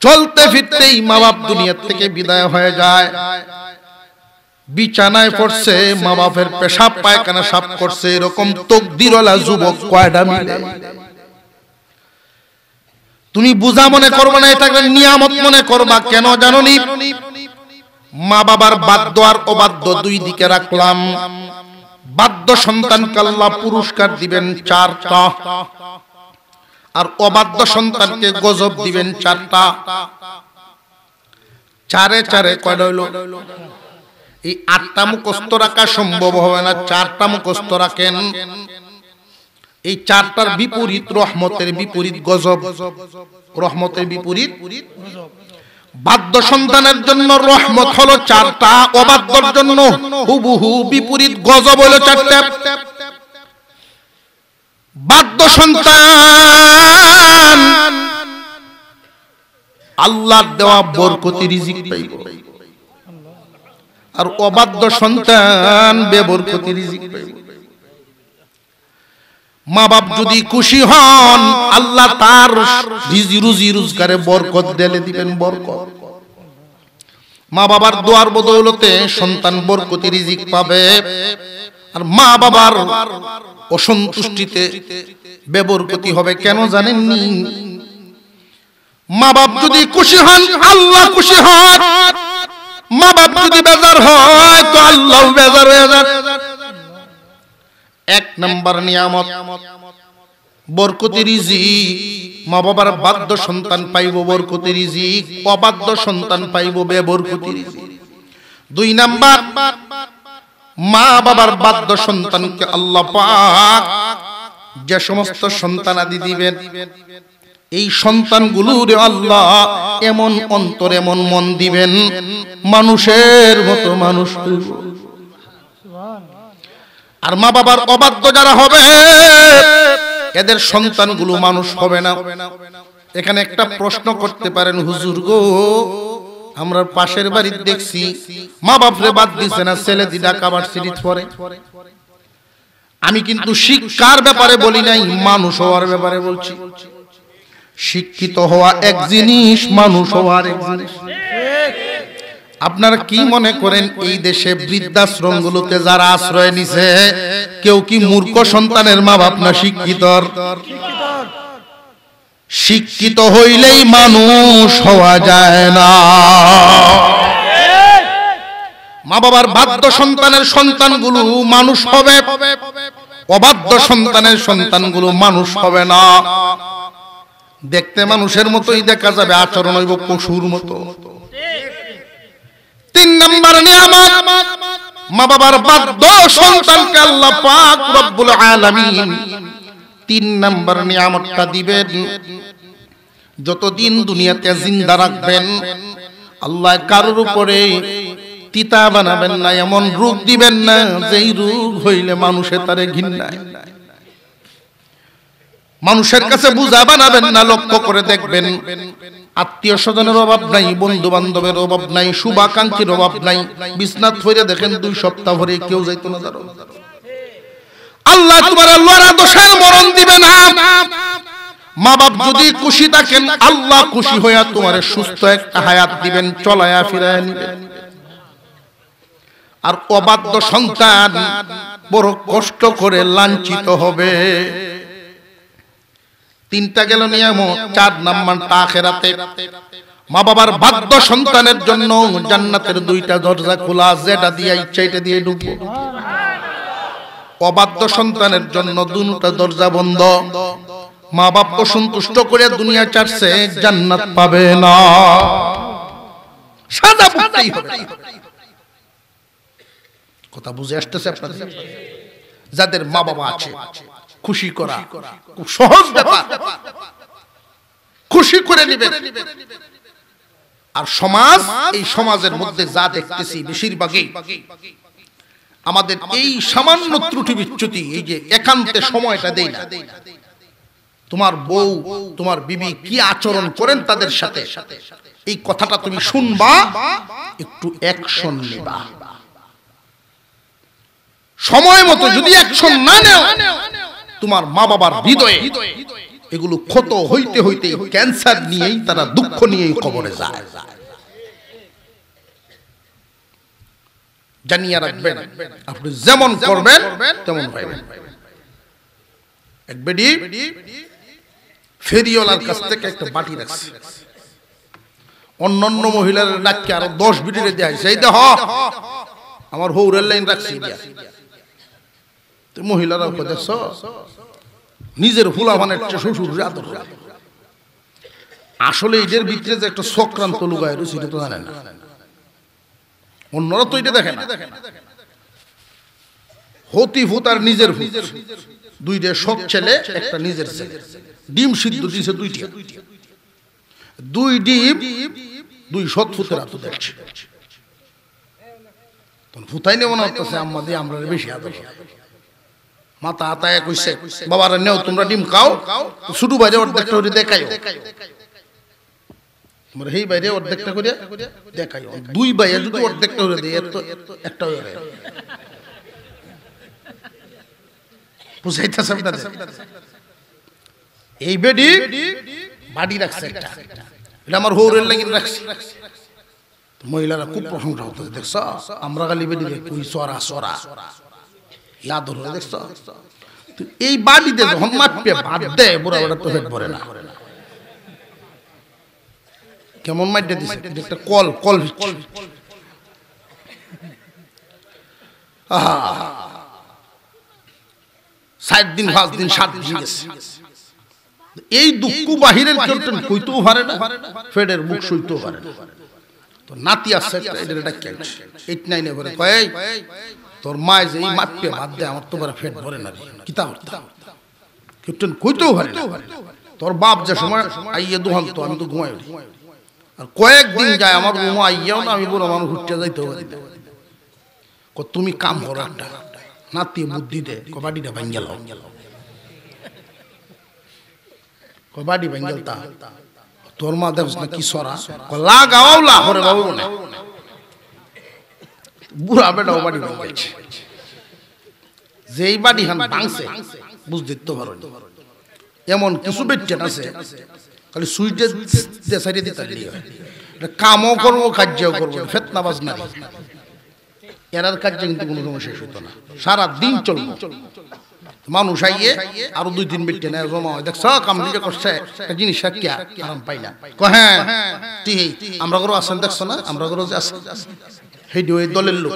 চলতে ফিরতেই মা বাপ দুনিয়ার থেকে বিদায় হয়ে যায়। বিছানায় পড়ছে, মা বাপের পেশাব পায়খানা সাফ করছে, এরকম তকদিরওয়ালা যুবক কয়টা মিলে? তুমি বুঝা মনে করবে না, এটা নিয়ামত মনে করবা। কেন জানোনি? মা বাবার বাধ্য আর অবাধ্য দুই দিকে রাখলাম। বাধ্য সন্তানকে আল্লাহ পুরস্কার দিবেন 4টা, আর অবাধ্য সন্তানকে গজব দিবেন 4টা। চারে চারে কয়টা হইল? এই 8টা মুখস্থ রাখা সম্ভব হবে না, 4টা মুখস্থ রাখেন। এই 4টার বিপরীত রহমতের বিপরীত গজব, রহমতের বিপরীত গজব। বাধ্য সন্তানের জন্য রহমত হলো 4টা, অবাধ্যর জন্য হুবহু বিপরীত গজব হলো 4টা। বাধ্য সন্তান আল্লাহর দেওয়া বরকতি রিজিক পাইব, আর অবাধ্য সন্তান বেবরকতি রিজিক পাইব। মা বাপ যদি খুশি হন, আল্লাহ তার রুজি রোজগারে বরকত দিলে দিবেন বরকত। মা বাবার দোয়ার বদৌলতে সন্তান বরকতি রিজিক পাবে, আর মা বাবার অসন্তুষ্টিতে বেবরকতি হবে। কেন জানেননি? মা বাপ যদি খুশি হন, আল্লাহ খুশি হন। মা বাপ যদি বেজার হয় তো আল্লাহ বেজার হয়ে যায়। এক নাম্বার নিয়ামত বরকতি রিজিক। মা বাবার বাধ্য সন্তান পাইব বরকতি রিজিক, অবাধ্য সন্তান পাইব বেবরকতি রিজিক। দুই নাম্বার মা বাবার বাধ্য সন্তানকে আল্লাহ পাক যে সমস্ত সন্তানাদি দিবেন, এই সন্তানগুলোর আল্লাহ এমন অন্তর এমন মন দিবেন মানুষের মতো মানুষ হইব। আর মা বাবার অবাধ্য যারা হবে এদের সন্তানগুলো মানুষ হবে না। এখানে একটা প্রশ্ন করতে পারেন, হুজুর গো আমরা পাশের বাড়িতে দেখছি মা বাপরে বাদ দিছে না, ছেলে দিদা কাবার সিরিজ পড়ে। আমি কিন্তু শিক্ষার ব্যাপারে বলি নাই, মানুষ হওয়ার ব্যাপারে বলছি। শিক্ষিত হওয়া এক জিনিস, মানুষ হওয়ার এক জিনিস। আপনারা কি মনে করেন এই দেশে বৃদ্ধাশ্রমগুলোতে যারা আশ্রয় নিছে কেউ কি মূর্খ সন্তানের মা বাপ না শিক্ষিত? শিক্ষিত হইলেই মানুষ হওয়া যায় না। মা বাবার বাধ্য সন্তানের সন্তানগুলো মানুষ হবে, অবাধ্য সন্তানের সন্তানগুলো মানুষ হবে না। দেখতে মানুষের মতোই দেখা যাবে, আচরণ হইব পশুর মতো। তিন নম্বর নিয়ামত মা বাবার বাধ্য সন্তানকে আল্লাহ পাক রব্বুল আলামিন তিন নম্বর নিয়ামতটা দিবেন। যতদিন দুনিয়াতে জিন্দা রাখবেন আল্লাহ কারোর উপরে তিতা বানাবেন না, এমন রোগ দিবেন না যেই রোগ হইলে মানুষে তারে ঘৃণায়। মানুষের কাছে বুঝা বানাবেন না। লক্ষ্য করে দেখবেন আত্মীয় স্বজনের অভাব নাই, বন্ধু বান্ধবের অভাব নাই, শুভাকাঙ্ক্ষীর অভাব নাই। বিছনাত ফইরে দেখেন 2 সপ্তাহ ধরে কেউ যাইতো না জানো। আল্লাহ তোমার লড়া দোষের মরণ দিবে না। মা বাপ যদি খুশি থাকেন আল্লাহ খুশি হইয়া তোমার সুস্থ একটা হায়াত দিবেন, চলায়া ফিরায়া নিবেন। আর অবাধ্য সন্তান বড় কষ্ট করে লাঞ্ছিত হবে। তিনটা গেল নিয়ামত। 4 নাম্বারটা আখিরাতে মা বাবার বাধ্য সন্তানের জন্য জান্নাতের 2টা দরজা খোলা, যেটা দিয়ে ইচ্ছা এটা দিয়ে ঢুকবো। অবাধ্য সন্তানের জন্য 2টা দরজা বন্ধ। মা বাপকে সন্তুষ্ট করে দুনিয়া ছাড়ছে, জান্নাত পাবে না, সাজা ভুগতেই হবে। কথা বুঝে আসতেছে আপনাদের? যাদের মা বাবা আছে খুশি করা খুব সহজ ব্যাপার, খুশি করে নেবেন। আর সমাজ, এই সমাজের মধ্যে যা দেখতেছি বেশিরভাগই আমাদের এই সামান্য ত্রুটি বিচ্যুতি, এই যে একান্তে সময়টা দেই না। তোমার বউ তোমার বিবি কি আচরণ করেন তাদের সাথে, এই কথাটা তুমি শুনবা, একটু অ্যাকশন নেবা। সময় মতো যদি অ্যাকশন না নাও, তোমার মা বাবার হৃদয়ে এগুলো ক্ষত হইতে হইতে ক্যান্সার নিয়েই তারা দুঃখ নিয়েই কবরে যায়। জানিয়ে রাখবেন আপনি যেমন করবেন তেমন পাইবেন। এক বেডি ফেরিওয়ালার কাছ থেকে একটা বাটি রাখছে, অন্যান্য মহিলার ডাককে আরো 10 বিটিরে দেয়, সেই দেহ আমার হৌরের লাইন রাখছি। মহিলারা দেখছ নিজের ফুলাভানের শ্বশুর আদর। আসলে এদের ভিতরে যে একটা চক্রান্ত লুকায় রয়েছে এটা তো জানেন না, অন্যরা তো এটা দেখে না। হতি ভূত আর নিজের ভূত, 2টা সৎ ছেলে একটা নিজের ছেলে, ডিম সিদ্ধ দিয়েছে 2টা, 2 ডিম 2 সৎ ভূতের হাতে দেখছে। ভূতাই নেব না হচ্ছে আম্মা দিয়ে আমরা বেশি আদর। মাথা হাতায় কইছে বাবারা নেও তোমরা ডিম খাও, ছোট বাইরে অর্ধেকটা করে দেখাইও, তোমরা এই বাইরে অর্ধেকটা করে দেখাইও। 2 বাইরে যদি অর্ধেকটা করে দেয় তো একটা হয়ে যায়। বুঝাইতেছে আপনাদের? এই বেডি বাড়ি রাখছে একটা, এটা আমার হৌরের লাগিন রাখছে। মহিলারা খুব প্রশংসা হতো, দেখছ আমরা খালি বেডি কই সরা সরা ইয়া ধরে দেখছ। এই বাড়িতে যখন মাপে ভাত দেয় বুড়া বুড়া তো পেট ভরে না। কেমন মাইটে দিছে একটা কল কল। 7 দিন 5 দিন 7 দিন গেছে এই দুঃখ বাহিরের কেউটেন কইতেও পারে না ফেডের বুক সইতেও পারে না তো নাতি আছে এটা কেন 8 9 এ করে কয় তোর মা যে এই মাপে বাদ দে আমার তো বড় ফেড ভরে না কিতা হতা কেউটেন কইতেও পারে না তোর বাপ যে সময় আইয়ে দুহান তো আমি তো ঘুমাই আর কয়েকদিন যায় আমার ঘুমা আইয়াও না আমি বড় মানুষ উঠতে যাইতে পারি কো তুমি কাম করো একটা নাতি বুদ্ধি দে কবাডিটা ভাঙ্গা লাও কবাডি ভাঙ্গলতা তোর মা দেখছ না কি সরা লাগাও লা করে বাবু না বুড়া বেটা বাড়ি ভাঙ্গেছে যেই বাড়ি হান ভাঙছে বুঝতে তো পারো এমন কিছু বেটেন আছে খালি সুইজে দেশারি দিতে লিয়ে এটা কামও করব কাজও করব ফিতনাবাজ না এরার কাজ কিন্তু কোনো সমস্যা শেষ হতো না সারা দিন চলবে মানুষ আইয়ে আরো 2 দিন বেটে না জমা হয় দেখছ কাম নিজে করছে একটা জিনিস কি আরাম পাই না কয় হ্যাঁ ঠিক আমরা গরো আছেন দেখছ না আমরা গরো যে আছে হেই ওই দলের লোক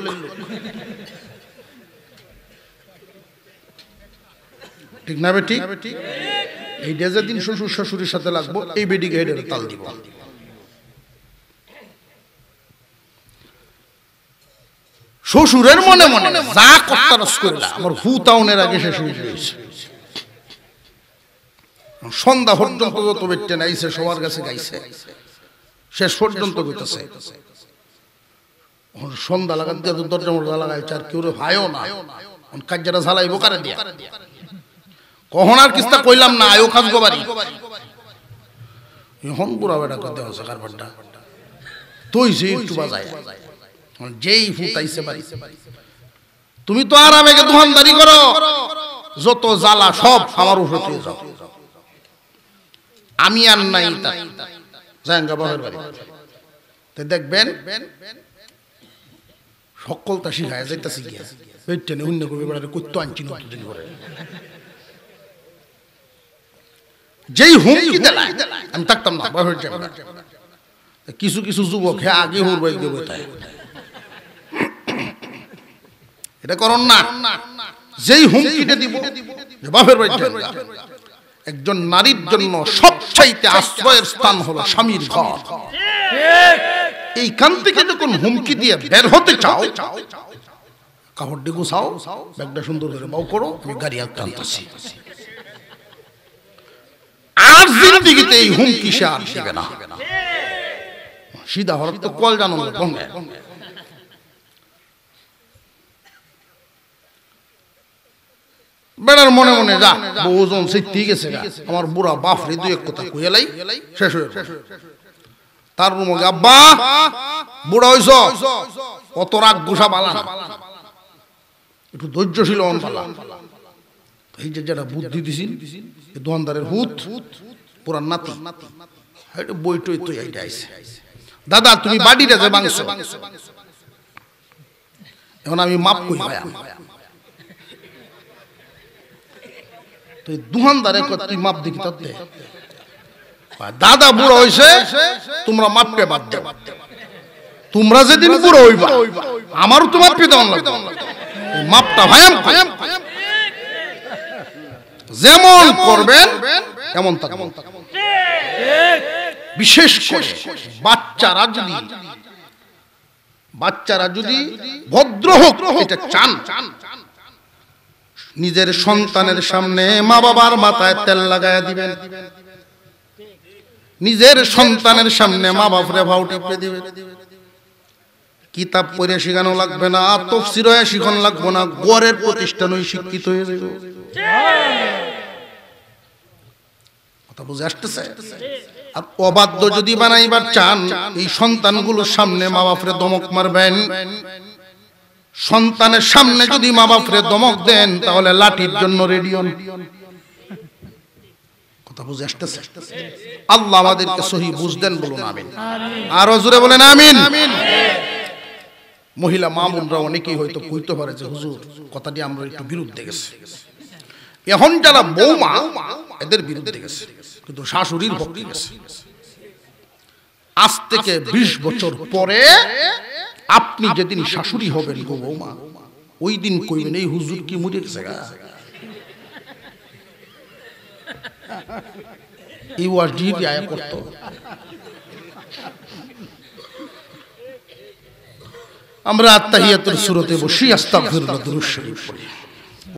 ঠিক না বেটি এই যে দিন শ্বশুর শাশুড়ির সাথে লাগবো এই বেডিকে হেডের তাল দিব শ্বশুরের মনে মনে যা করতারস কইলা আমার হুতাউনের আগে শেষ হয়ে গেছে সন্ধ্যা পর্যন্ত যত বেটে নাইছে সবার কাছে গাইছে শেষ পর্যন্ত কইতাছে সন্ধ্যা লাগান দিয়ে দরজা মরজা লাগাইছে আর কেউ ভাইও না কাজটা ঝালাইবো কারে দিয়া কখন আর কিস্তা কইলাম না আয়ো কাজ গোবারি এখন বুড়া বেটা কইতে আছে কারবারটা তুই যে একটু বাজায় যেই ফুটাইছে বাড়ি তুমি তো আরামে দোকানদারি করো যত জ্বালা সব আমার উপরে যাও আমি আর নাই তা জাঙ্গা বাবার বাড়ি তো দেখবেন সকলটা শিখায় যাইতাছি গিয়া পেটনে অন্য করবে বেড়ারে কইতো আনছি নতুন করে যেই হুমকি দিলাই আমি থাকতাম না বাহির যাব কিছু কিছু যুবক হে আগে হুরবাই দেব তাই এটা করন না যেই হুমকিটা দিব যে বাপের বাড়ি যাবেন একজন নারীর জন্য সবচাইতে আশ্রয়ের স্থান হলো স্বামীর ঘর এইখান থেকে যখন হুমকি দিয়ে বের হতে চাও কাপড় দিয়ে গুছাও ব্যাগটা সুন্দর করে বাউ করো আমি গাড়ি আনতেছি আর জিন্দেগিতে এই হুমকি সে আর দিবে না সিধা হরফ তো কল জানো ভঙ্গে বেড়ার মনে মনে যা বহুজন সেই ঠিক আছে আমার বুড়া বাপরে দুই এক কথা কইলাই শেষ হয়ে তার রুমে আব্বা বুড়া হইছ অত রাগ গোসা বালা না একটু ধৈর্যশীল হন বালা এই যে যেটা বুদ্ধি দিছি দোকানদারের হুত পুরা নাতি বই টই তো এইটা আইছে দাদা তুমি বাড়িটা যে বাংছো এখন আমি মাপ কই ভাইয়া তো দোকানদারে কত তুই মাপ দেখি তাতে দাদা বুড়ো হইছে তোমরা মাপকে বাদ দাও তোমরা যেদিন বুড়ো হইবা আমারও তো মাপকে দাও লাগবে মাপটা ভায়াম যেমন করবেন এমন থাকবেন বিশেষ করে বাচ্চারা যদি ভদ্র হোক এটা চান নিজের সন্তানের সামনে মা বাবার মাথায় তেল লাগায়া দিবেন নিজের সন্তানের সামনে মা বাপরে ভাও টিপে দিবেন কিতাব পড়ে শেখানো লাগবে না তাফসীর হয়ে শিখন লাগবে না গড়ের প্রতিষ্ঠানই শিক্ষিত হয়ে যাবে কথা বুঝে আসতেছে আর অবাধ্য যদি বানাইবার চান এই সন্তানগুলোর সামনে মা বাপরে ধমক মারবেন সন্তানের সামনে যদি মা বাপরে ধমক দেন তাহলে লাঠির জন্য রেডি হন কথা বুঝে আসতেছে আল্লাহ আমাদেরকে সহি বুঝ দেন বলুন আমিন আর জোরে বলেন আমিন মহিলা মামুনরা অনেকেই হয়তো কইতে পারে যে হুজুর কথাটি আমরা একটু বিরুদ্ধে গেছে এখন যারা বৌমা এদের বিরুদ্ধে গেছে কিন্তু শাশুড়ির পক্ষে গেছে আজ থেকে 20 বছর পরে আপনি যেদিন শাশুড়ি হবেন গো বৌমা ওই দিন কইবেন এই হুজুর কি মরে গেছে গা এই ওয়াজি আয়া করত আমরা আত্তাহিয়াতুর সূরাতে বসি আস্তাগফিরুল্লাহ দুরূদ শরীফ পড়ি